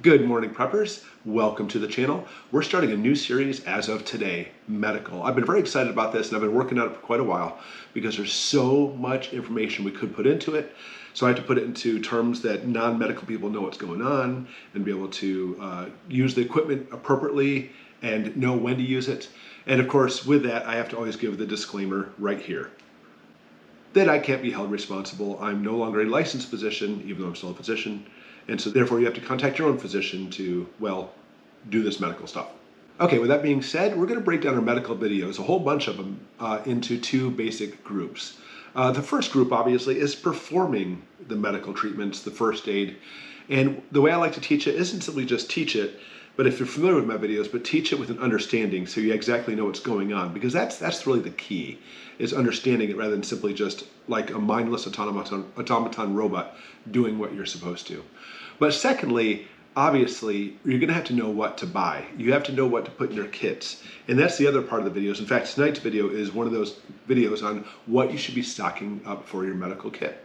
Good morning, preppers. Welcome to the channel. We're starting a new series as of today, medical. I've been very excited about this and I've been working on it for quite a while because there's so much information we could put into it. So I have to put it into terms that non-medical people know what's going on and be able to use the equipment appropriately and know when to use it. And of course, with that, I have to always give the disclaimer right here that I can't be held responsible. I'm no longer a licensed physician, even though I'm still a physician. And so therefore you have to contact your own physician to, well, do this medical stuff. Okay, with that being said, we're gonna break down our medical videos, a whole bunch of them, into two basic groups. The first group, obviously, is performing the medical treatments, the first aid. And the way I like to teach it isn't simply just teach it, but if you're familiar with my videos, but teach it with an understanding so you exactly know what's going on, because that's really the key, is understanding it rather than simply just like a mindless automaton robot doing what you're supposed to. But secondly, obviously, you're gonna have to know what to buy. You have to know what to put in your kits. And that's the other part of the videos. In fact, tonight's video is one of those videos on what you should be stocking up for your medical kit.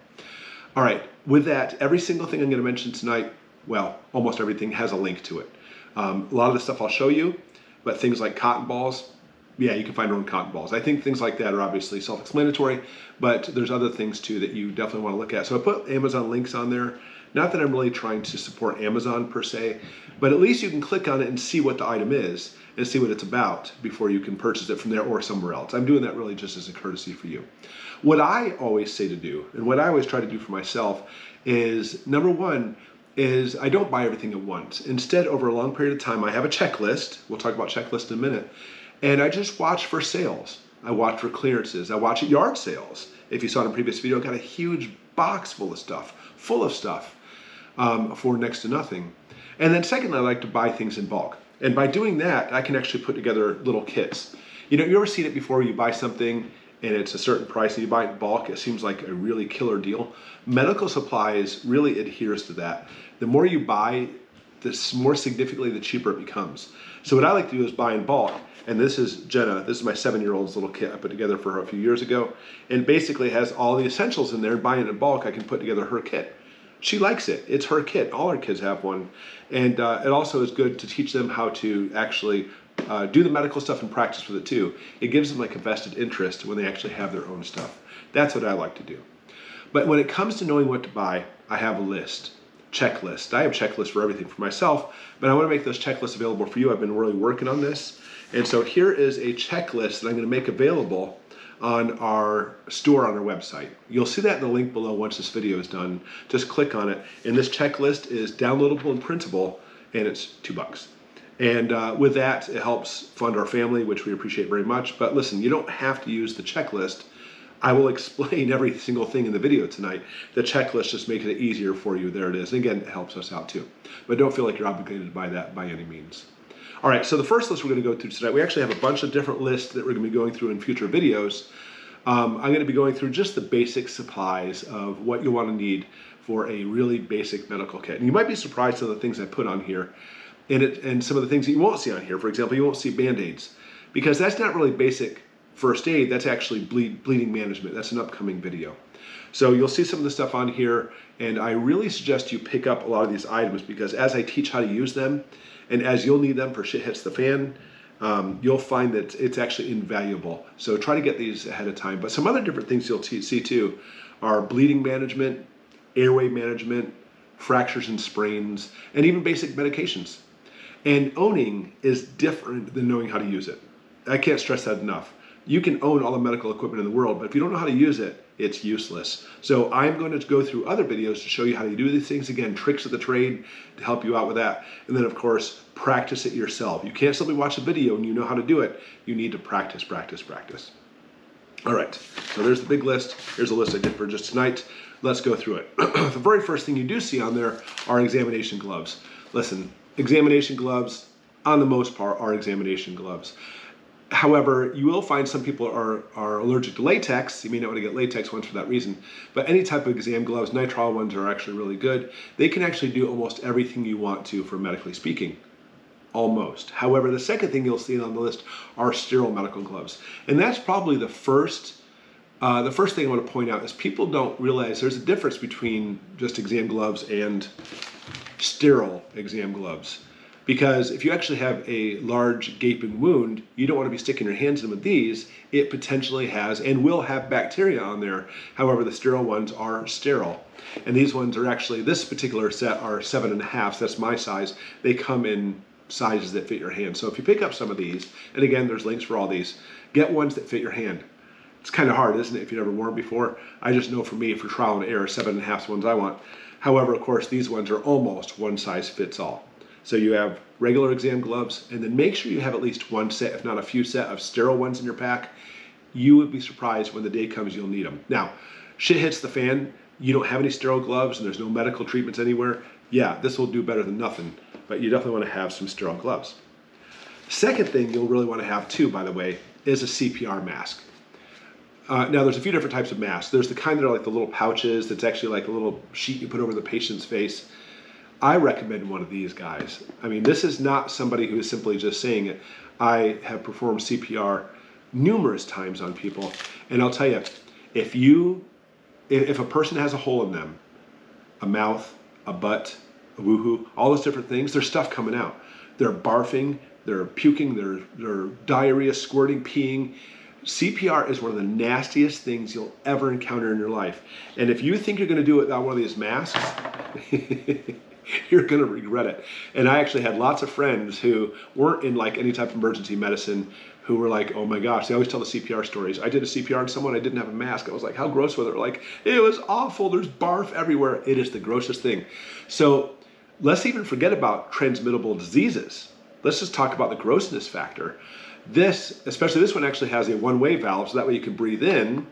All right, with that, every single thing I'm gonna mention tonight, well, almost everything has a link to it. A lot of the stuff I'll show you, but things like cotton balls, yeah, you can find your own cotton balls. I think things like that are obviously self-explanatory, but there's other things too that you definitely want to look at. So I put Amazon links on there. Not that I'm really trying to support Amazon per se, but at least you can click on it and see what the item is and see what it's about before you can purchase it from there or somewhere else. I'm doing that really just as a courtesy for you. What I always say to do, and what I always try to do for myself, is number one, is I don't buy everything at once. Instead, over a long period of time, I have a checklist. We'll talk about checklist in a minute. And I just watch for sales. I watch for clearances. I watch at yard sales. If you saw in a previous video, I got a huge box full of stuff for next to nothing. And then secondly, I like to buy things in bulk. And by doing that, I can actually put together little kits. You know, you ever seen it before? You buy something and it's a certain price and you buy it in bulk, it seems like a really killer deal. Medical supplies really adheres to that. The more you buy, the more significantly the cheaper it becomes. So what I like to do is buy in bulk. And this is Jenna, this is my 7-year-old's little kit I put together for her a few years ago. And basically has all the essentials in there. Buying it in bulk, I can put together her kit. She likes it, it's her kit. All our kids have one. And it also is good to teach them how to actually do the medical stuff and practice with it too. It gives them like a vested interest when they actually have their own stuff. That's what I like to do. But when it comes to knowing what to buy, I have a list, checklist. I have checklists for everything for myself, but I want to make those checklists available for you. I've been really working on this. And so here is a checklist that I'm going to make available on our store on our website. You'll see that in the link below once this video is done. Just click on it. And this checklist is downloadable and printable, and it's $2. And with that, it helps fund our family, which we appreciate very much. But listen, you don't have to use the checklist. I will explain every single thing in the video tonight. The checklist just makes it easier for you. There it is. And again, it helps us out too. But don't feel like you're obligated to buy that by any means. All right, so the first list we're going to go through tonight, we actually have a bunch of different lists that we're going to be going through in future videos. I'm going to be going through just the basic supplies of what you'll want to need for a really basic medical kit. And you might be surprised at the things I put on here and some of the things that you won't see on here. For example, you won't see Band-Aids because that's not really basic first aid. That's actually bleeding management. That's an upcoming video. So you'll see some of the stuff on here, and I really suggest you pick up a lot of these items because as I teach how to use them, and as you'll need them for shit hits the fan, you'll find that it's actually invaluable. So try to get these ahead of time. But some other different things you'll see too are bleeding management, airway management, fractures and sprains, and even basic medications. And owning is different than knowing how to use it. I can't stress that enough. You can own all the medical equipment in the world, but if you don't know how to use it, it's useless. So I'm going to go through other videos to show you how to do these things. Again, tricks of the trade to help you out with that. And then of course, practice it yourself. You can't simply watch a video and you know how to do it. You need to practice, practice, practice. All right, so there's the big list. Here's a list I did for just tonight. Let's go through it. The very first thing you do see on there are examination gloves. Listen, examination gloves, on the most part, are examination gloves. However, you will find some people are allergic to latex. You may not want to get latex ones for that reason, but any type of exam gloves, nitrile ones are actually really good. They can actually do almost everything you want to for medically speaking, almost. However, the second thing you'll see on the list are sterile medical gloves. And that's probably the first thing I want to point out is people don't realize there's a difference between just exam gloves and sterile exam gloves. Because if you actually have a large gaping wound, you don't want to be sticking your hands in with these. It potentially has and will have bacteria on there. However, the sterile ones are sterile. And these ones are actually, this particular set are 7.5, so that's my size. They come in sizes that fit your hand. So if you pick up some of these, and again, there's links for all these, get ones that fit your hand. It's kind of hard, isn't it, if you've never worn it before? I just know for me, for trial and error, 7.5 is the ones I want. However, of course, these ones are almost one size fits all. So you have regular exam gloves, and then make sure you have at least one set, if not a few set of sterile ones in your pack. You would be surprised when the day comes you'll need them. Now, shit hits the fan, you don't have any sterile gloves and there's no medical treatments anywhere. Yeah, this will do better than nothing, but you definitely want to have some sterile gloves. Second thing you'll really want to have too, by the way, is a CPR mask. Now there's a few different types of masks. There's the kind that are like the little pouches that's actually like a little sheet you put over the patient's face. I recommend one of these guys. I mean, this is not somebody who is simply just saying it. I have performed CPR numerous times on people, and I'll tell you, if a person has a hole in them, a mouth, a butt, a woohoo, all those different things, there's stuff coming out. They're barfing, they're puking, they're diarrhea, squirting, peeing. CPR is one of the nastiest things you'll ever encounter in your life. And if you think you're going to do it without one of these masks, you're going to regret it. And I actually had lots of friends who weren't in like any type of emergency medicine who were like, oh my gosh, they always tell the CPR stories. I did a CPR on someone, I didn't have a mask. I was like, how gross was it? Like, it was awful. There's barf everywhere. It is the grossest thing. So let's even forget about transmittable diseases. Let's just talk about the grossness factor. This, especially this one, actually has a one-way valve, so that way you can breathe in,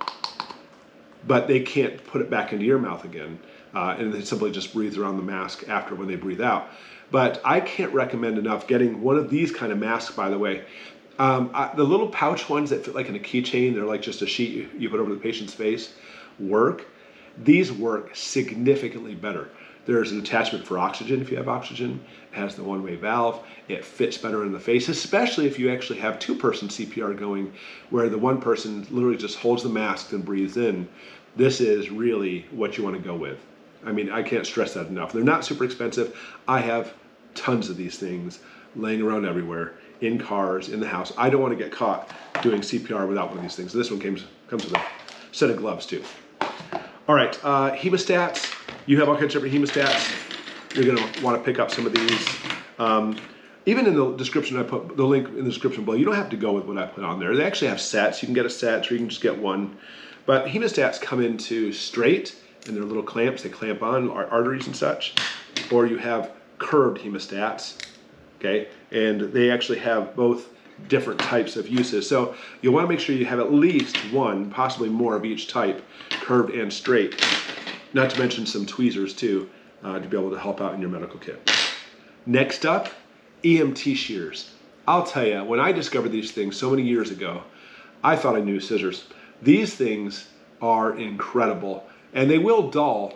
but they can't put it back into your mouth again. And they simply just breathe around the mask after when they breathe out. But I can't recommend enough getting one of these kind of masks, by the way. The little pouch ones that fit like in a keychain, they're like just a sheet you put over the patient's face, work. These work significantly better. There's an attachment for oxygen if you have oxygen. It has the one-way valve. It fits better in the face, especially if you actually have two-person CPR going, where the one person literally just holds the mask and breathes in. This is really what you want to go with. I mean, I can't stress that enough. They're not super expensive. I have tons of these things laying around everywhere, in cars, in the house. I don't want to get caught doing CPR without one of these things. This one comes with a set of gloves too. All right, hemostats. You have all kinds of different hemostats. You're going to want to pick up some of these. Even in the description, I put the link in the description below. You don't have to go with what I put on there. They actually have sets. You can get a set, or you can just get one. But hemostats come into straight, and they're little clamps. They clamp on arteries and such. Or you have curved hemostats, okay? And they actually have both different types of uses. So you'll want to make sure you have at least one, possibly more of each type, curved and straight. Not to mention some tweezers too, to be able to help out in your medical kit. Next up, EMT Shears. I'll tell you, when I discovered these things so many years ago, I thought I knew scissors. These things are incredible, and they will dull.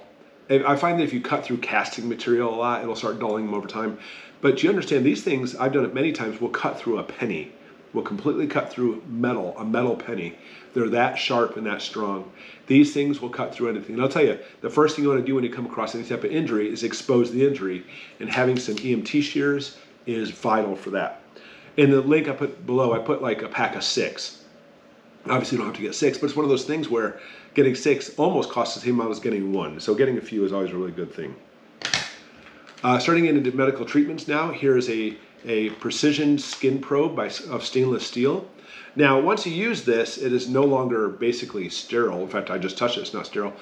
I find that if you cut through casting material a lot, it'll start dulling them over time. But you understand, these things, I've done it many times, will cut through a penny. Will completely cut through metal, a metal penny. They're that sharp and that strong. These things will cut through anything. And I'll tell you, the first thing you want to do when you come across any type of injury is expose the injury. And having some EMT shears is vital for that. In the link I put below, I put like a pack of 6. Obviously you don't have to get 6, but it's one of those things where getting 6 almost costs the same amount as getting 1. So getting a few is always a really good thing. Starting into medical treatments now, here is a precision skin probe of stainless steel. Now, once you use this, it is no longer basically sterile. In fact, I just touched it, it's not sterile.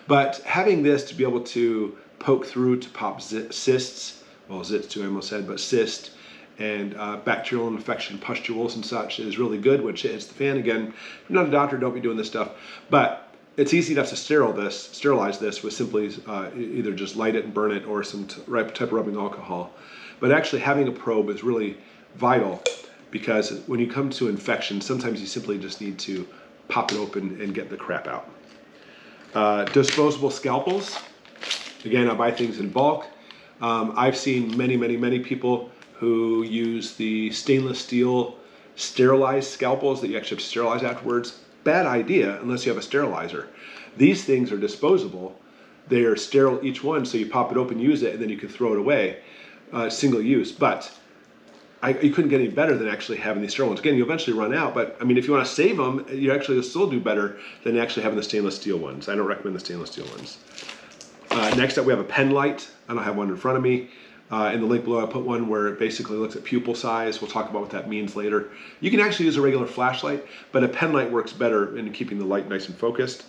But having this to be able to poke through to pop cysts, well, zits too, I almost said, but cysts, and bacterial infection pustules and such is really good when shit hits the fan. Again, if you're not a doctor, don't be doing this stuff. But it's easy enough to sterilize this with simply either just light it and burn it or some type of rubbing alcohol. But actually having a probe is really vital, because when you come to infection, sometimes you simply just need to pop it open and get the crap out. Disposable scalpels. Again, I buy things in bulk. I've seen many people who use the stainless steel sterilized scalpels that you actually have to sterilize afterwards. Bad idea unless you have a sterilizer. These things are disposable. They are sterile each one, so you pop it open, use it, and then you can throw it away, single use. But you couldn't get any better than actually having these sterile ones. Again, you eventually run out, but I mean, if you want to save them, you actually will still do better than actually having the stainless steel ones. I don't recommend the stainless steel ones. Next up, we have a pen light. I don't have one in front of me. In the link below, I put one where it basically looks at pupil size. We'll talk about what that means later. You can actually use a regular flashlight, but a pen light works better in keeping the light nice and focused.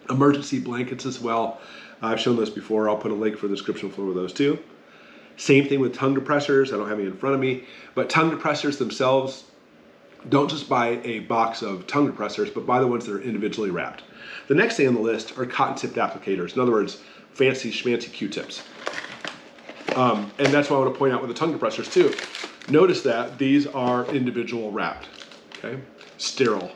Emergency blankets as well. I've shown those before. I'll put a link for the description below those too. Same thing with tongue depressors. I don't have any in front of me, but tongue depressors themselves, don't just buy a box of tongue depressors, but buy the ones that are individually wrapped. The next thing on the list are cotton-tipped applicators. In other words, fancy schmancy Q-tips. And that's why I want to point out with the tongue depressors too. Notice that these are individual wrapped, okay? Sterile.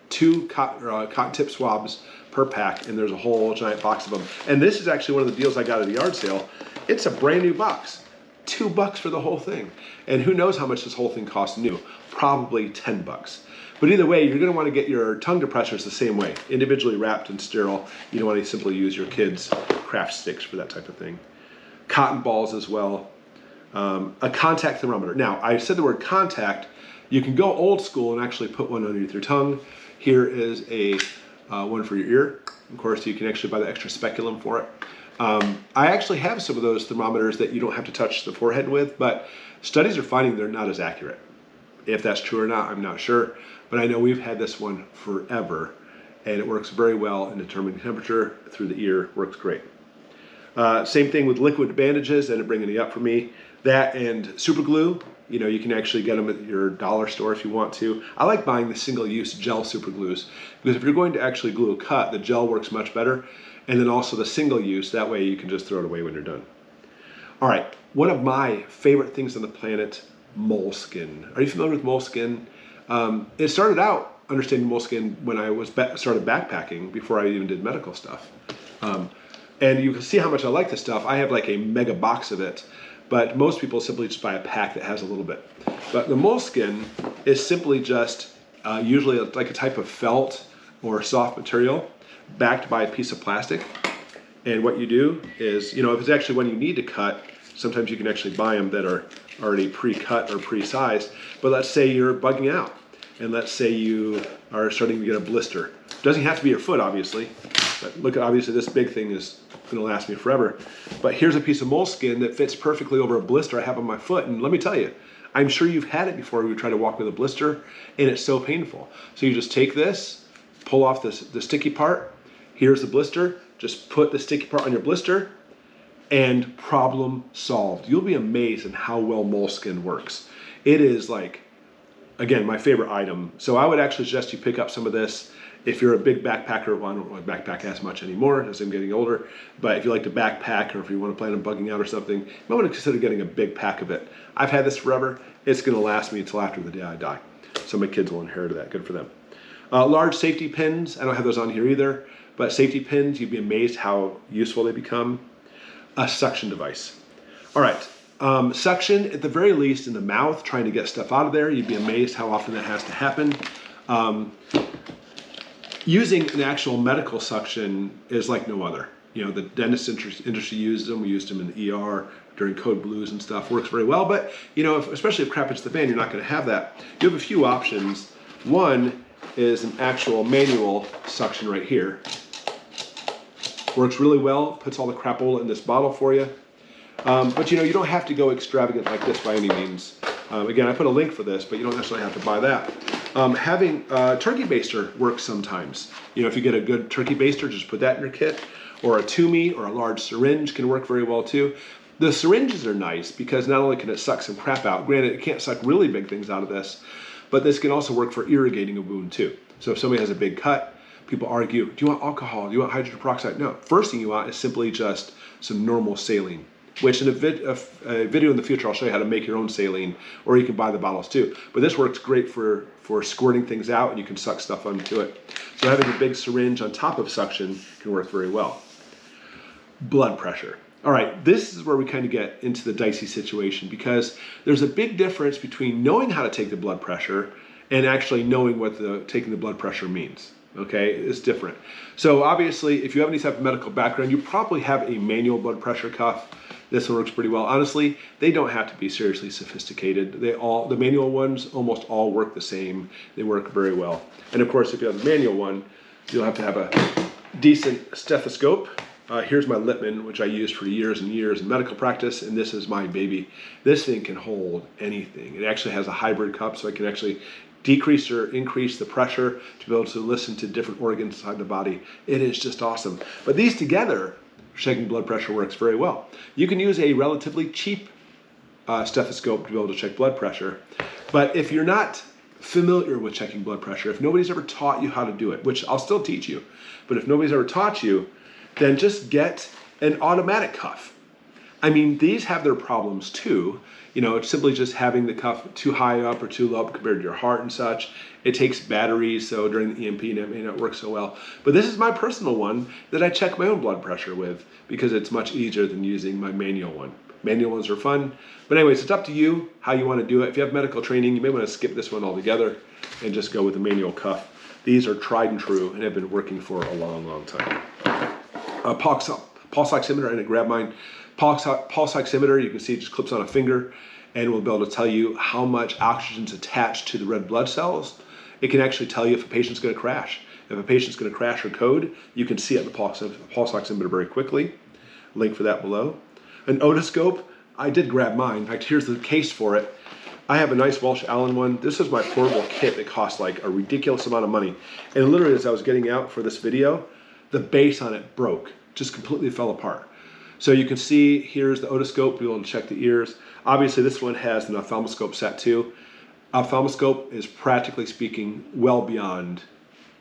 2 cotton tip swabs per pack, and there's a whole giant box of them. And this is actually one of the deals I got at the yard sale. It's a brand new box. $2 for the whole thing. And who knows how much this whole thing costs new? Probably $10. But either way, you're gonna wanna get your tongue depressors the same way, individually wrapped and sterile. You don't wanna simply use your kids' craft sticks for that type of thing. Cotton balls as well. A contact thermometer. Now, I said the word contact. You can go old school and actually put one underneath your tongue. Here is a one for your ear. Of course, you can actually buy the extra speculum for it. I actually have some of those thermometers that you don't have to touch the forehead with, but studies are finding they're not as accurate. If that's true or not, I'm not sure, but I know we've had this one forever, and it works very well in determining temperature through the ear. Works great. Same thing with liquid bandages, ended up bringing it up for me. That and Superglue, you know, you can actually get them at your dollar store if you want to. I like buying the single-use gel superglues because if you're going to actually glue a cut, the gel works much better. And then also the single-use, that way you can just throw it away when you're done. All right, one of my favorite things on the planet, Moleskin. Are you familiar with Moleskin? It started out understanding Moleskin when I started backpacking before I even did medical stuff. And you can see how much I like this stuff. I have like a mega box of it, but most people simply just buy a pack that has a little bit. But the Moleskin is simply just usually like a type of felt or soft material backed by a piece of plastic. And what you do is, you know, if it's actually one you need to cut, sometimes you can actually buy them that are already pre-cut or pre-sized. But let's say you're bugging out, and let's say you are starting to get a blister. Doesn't have to be your foot, obviously. But look, obviously this big thing is gonna last me forever. But here's a piece of Moleskin that fits perfectly over a blister I have on my foot. And let me tell you, I'm sure you've had it before. You try to walk with a blister, and it's so painful. So you just take this, pull off the sticky part. Here's the blister. Just put the sticky part on your blister, and problem solved. You'll be amazed at how well Moleskin works. It is like, again, my favorite item. So I would actually suggest you pick up some of this. If you're a big backpacker, well, I don't really backpack as much anymore as I'm getting older, but if you like to backpack or if you want to plan on bugging out or something, you might want to consider getting a big pack of it. I've had this forever. It's going to last me until after the day I die. So my kids will inherit that. Good for them. Large safety pins. I don't have those on here either, but safety pins, you'd be amazed how useful they become. A suction device. All right. Suction, at the very least, in the mouth, trying to get stuff out of there. You'd be amazed how often that has to happen. Using an actual medical suction is like no other. You know, the dentist industry uses them. We used them in the ER during code blues and stuff. Works very well, but you know, especially if crap hits the fan, you're not going to have that. You have a few options. One is an actual manual suction right here. Works really well. Puts all the crapola in this bottle for you. But you know, you don't have to go extravagant like this by any means. Again, I put a link for this, but you don't necessarily have to buy that. Having a turkey baster works sometimes. You know, if you get a good turkey baster, just put that in your kit. Or a Toomey or a large syringe can work very well too. The syringes are nice because not only can it suck some crap out, granted it can't suck really big things out of this, but this can also work for irrigating a wound too. So if somebody has a big cut, people argue, do you want alcohol? Do you want hydrogen peroxide? No, first thing you want is simply just some normal saline, which in a video in the future, I'll show you how to make your own saline, or you can buy the bottles too. But this works great for squirting things out, and you can suck stuff onto it. So having a big syringe on top of suction can work very well. Blood pressure. All right, this is where we kind of get into the dicey situation because there's a big difference between knowing how to take the blood pressure and actually knowing what taking the blood pressure means. okay? It's different. So obviously, if you have any type of medical background, you probably have a manual blood pressure cuff. This one works pretty well. Honestly, they don't have to be seriously sophisticated. The manual ones almost all work the same. They work very well. And of course, if you have the manual one, you'll have to have a decent stethoscope. Here's my Littman, which I used for years and years in medical practice, and this is my baby. This thing can hold anything. It actually has a hybrid cup, so I can actually decrease or increase the pressure to be able to listen to different organs inside the body. It is just awesome. But these together, checking blood pressure works very well. You can use a relatively cheap stethoscope to be able to check blood pressure, but if you're not familiar with checking blood pressure, if nobody's ever taught you how to do it, which I'll still teach you, but if nobody's ever taught you, then just get an automatic cuff. I mean, these have their problems too. You know, it's simply just having the cuff too high up or too low up compared to your heart and such. It takes batteries, so during the EMP it may not work so well. But this is my personal one that I check my own blood pressure with because it's much easier than using my manual one. Manual ones are fun. But anyways, it's up to you how you want to do it. If you have medical training, you may want to skip this one altogether and just go with the manual cuff. These are tried and true and have been working for a long, long time. Pulse oximeter, I didn't grab mine. Pulse oximeter, you can see it just clips on a finger and will be able to tell you how much oxygen's attached to the red blood cells. It can actually tell you if a patient's going to crash. If a patient's going to crash or code, you can see it in the pulse oximeter very quickly. Link for that below. An otoscope, I did grab mine. In fact, here's the case for it. I have a nice Welsh Allen one. This is my portable kit that cost like a ridiculous amount of money. And literally as I was getting out for this video, the base on it broke, just completely fell apart. So you can see here's the otoscope, be able to check the ears. Obviously this one has an ophthalmoscope set too. Ophthalmoscope is practically speaking well beyond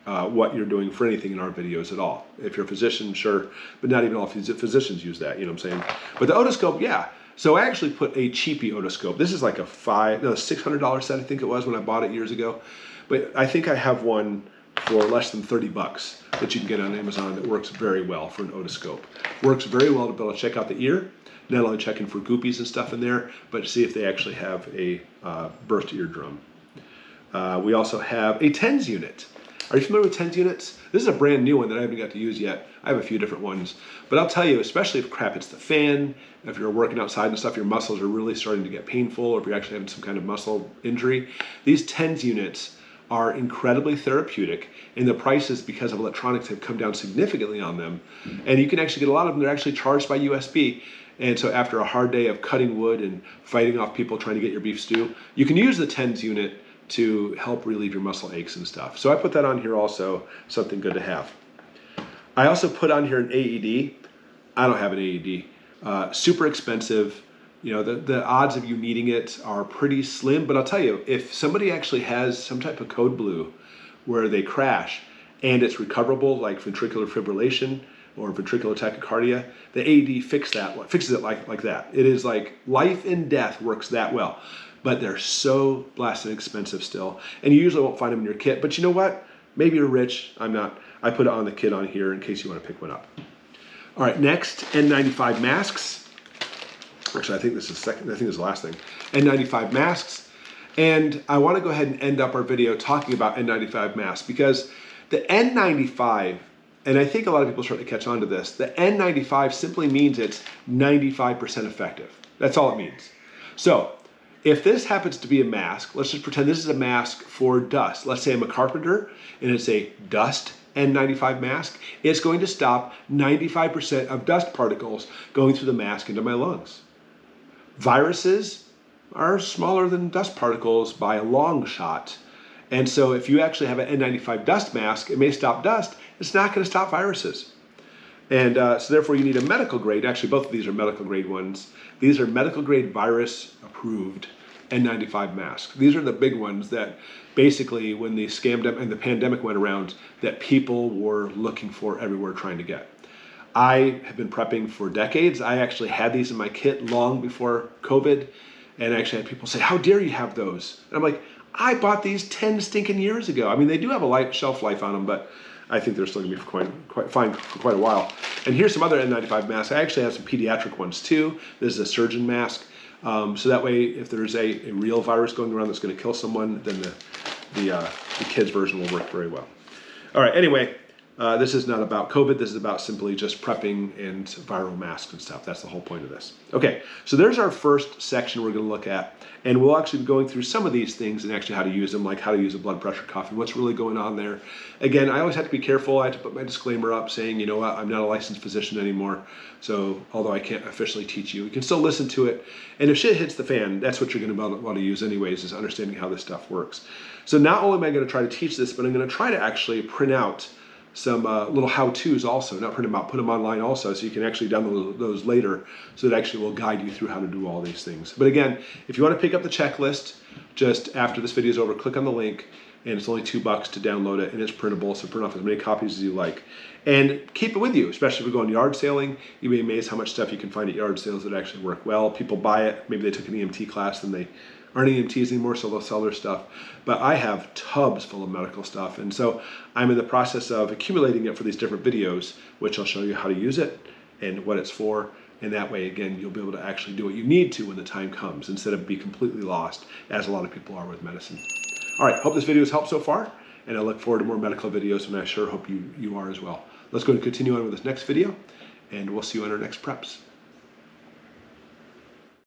what you're doing for anything in our videos at all. If you're a physician, sure, but not even all physicians use that, you know what I'm saying? But the otoscope, yeah. So I actually put a cheapy otoscope. This is like a $600 set, I think it was when I bought it years ago. But I think I have one for less than 30 bucks that you can get on Amazon that works very well for an otoscope. Works very well to be able to check out the ear, not only checking for goopies and stuff in there, but to see if they actually have a burst eardrum. We also have a TENS unit. Are you familiar with TENS units? This is a brand new one that I haven't got to use yet. I have a few different ones. But I'll tell you, especially if crap hits the fan, if you're working outside and stuff, your muscles are really starting to get painful, or if you're actually having some kind of muscle injury, these TENS units are incredibly therapeutic, and the prices because of electronics have come down significantly on them. And you can actually get a lot of them. They're actually charged by USB. And so after a hard day of cutting wood and fighting off people trying to get your beef stew, you can use the TENS unit to help relieve your muscle aches and stuff. So I put that on here also, something good to have. I also put on here an AED. I don't have an AED. Super expensive. You know, the odds of you needing it are pretty slim, but I'll tell you, if somebody actually has some type of code blue where they crash and it's recoverable, like ventricular fibrillation or ventricular tachycardia, the AED fixes it like that. It is like life and death works that well, but they're so blasted expensive still. And you usually won't find them in your kit, but you know what? Maybe you're rich, I'm not. I put it on the kit on here in case you want to pick one up. All right, next, N95 masks. Actually, I think this is second. I think this is the last thing. N95 masks. And I want to go ahead and end up our video talking about N95 masks because the N95, and I think a lot of people start to catch on to this, the N95 simply means it's 95% effective. That's all it means. So if this happens to be a mask, let's just pretend this is a mask for dust. Let's say I'm a carpenter and it's a dust N95 mask. It's going to stop 95% of dust particles going through the mask into my lungs. Viruses are smaller than dust particles by a long shot. And so if you actually have an N95 dust mask, it may stop dust. It's not going to stop viruses. And so therefore you need a medical grade. Actually, both of these are medical grade ones. These are medical grade virus approved N95 masks. These are the big ones that basically when the scam and the pandemic went around that people were looking for everywhere trying to get. I have been prepping for decades. I actually had these in my kit long before COVID, and I actually had people say, how dare you have those? And I'm like, I bought these 10 stinking years ago. I mean, they do have a shelf life on them, but I think they're still gonna be quite fine for quite a while. And here's some other N95 masks. I actually have some pediatric ones too. This is a surgeon mask. So that way, if there's a real virus going around that's gonna kill someone, then the kids version will work very well. All right, anyway, this is not about COVID. This is about simply just prepping and viral masks and stuff. That's the whole point of this. Okay, so there's our first section we're going to look at. And we'll actually be going through some of these things and actually how to use them, like how to use a blood pressure cuff and what's really going on there. Again, I always have to be careful. I have to put my disclaimer up saying, you know what, I'm not a licensed physician anymore. So although I can't officially teach you, you can still listen to it. And if shit hits the fan, that's what you're going to want to use anyways, is understanding how this stuff works. So not only am I going to try to teach this, but I'm going to try to actually print out some little how-tos also, not print them out, put them online also, so you can actually download those later, so it actually will guide you through how to do all these things. But again, if you want to pick up the checklist, just after this video is over, click on the link, and it's only $2 to download it, and it's printable, so print off as many copies as you like. And keep it with you, especially if you're going yard sailing. You'll be amazed how much stuff you can find at yard sales that actually work well. People buy it, maybe they took an EMT class, and they aren't EMTs anymore, so they'll sell their stuff. But I have tubs full of medical stuff, and so I'm in the process of accumulating it for these different videos, which I'll show you how to use it and what it's for. And that way, again, you'll be able to actually do what you need to when the time comes, instead of be completely lost, as a lot of people are with medicine. All right, hope this video has helped so far, and I look forward to more medical videos, and I sure hope you are as well. Let's go and continue on with this next video, and we'll see you in our next preps.